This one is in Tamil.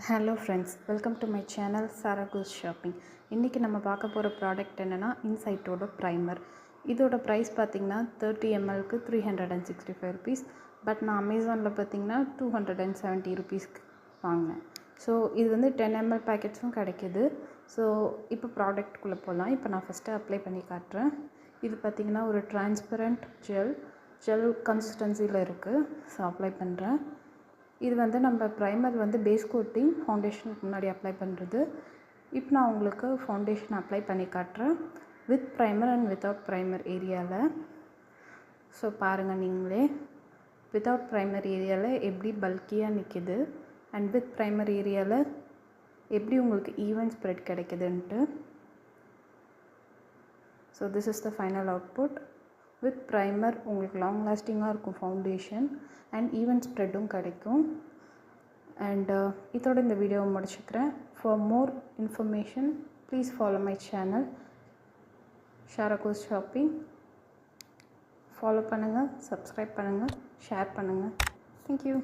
Hello friends, welcome to my channel Saragos shopping. இன்றைக்கி நம்ம பார்க்க போகிற ப்ராடக்ட் என்னென்னா இன்சைட்டோட ப்ரைமர். இதோட ப்ரைஸ் பார்த்திங்கன்னா 30 mlக்கு 365 rupees. பட் நான் அமேசானில் பார்த்திங்கன்னா 270 rupeesக்கு வாங்கினேன். ஸோ இது வந்து 10 ml பேக்கெட்ஸும் கிடைக்கிது. ஸோ இப்போ ப்ராடக்ட்குள்ளே போகலாம். இப்போ நான் ஃபஸ்ட்டு அப்ளை பண்ணி காட்டுறேன். இது பார்த்திங்கன்னா ஒரு டிரான்ஸ்பரண்ட் ஜெல் கன்சிஸ்டன்சியில் இருக்குது. ஸோ அப்ளை பண்ணுறேன். இது வந்து நம்ம ப்ரைமர் வந்து பேஸ் கோட்டிங் ஃபவுண்டேஷனுக்கு முன்னாடி அப்ளை பண்ணுறது. இப்போ நான் உங்களுக்கு ஃபவுண்டேஷன் அப்ளை பண்ணி காட்டுறேன் with primer and without primer ஏரியாவில். ஸோ பாருங்கள் நீங்களே, வித்தவுட் ப்ரைமர் ஏரியாவில் எப்படி பல்கியாக நிற்கிது அண்ட் வித் ப்ரைமர் ஏரியாவில் எப்படி உங்களுக்கு ஈவன் ஸ்ப்ரெட் கிடைக்குதுன்ட்டு. So this is the final output. With primer உங்களுக்கு லாங் லாஸ்டிங்காக இருக்கும் ஃபவுண்டேஷன் அண்ட் ஈவன் ஸ்ப்ரெட்டும் கிடைக்கும். அண்ட் இதோட இந்த வீடியோவை முடிச்சுக்கிறேன். For more information please follow my channel Saragos shopping. Follow பண்ணுங்கள், சப்ஸ்கிரைப் பண்ணுங்கள், ஷேர் பண்ணுங்கள். தேங்க்யூ.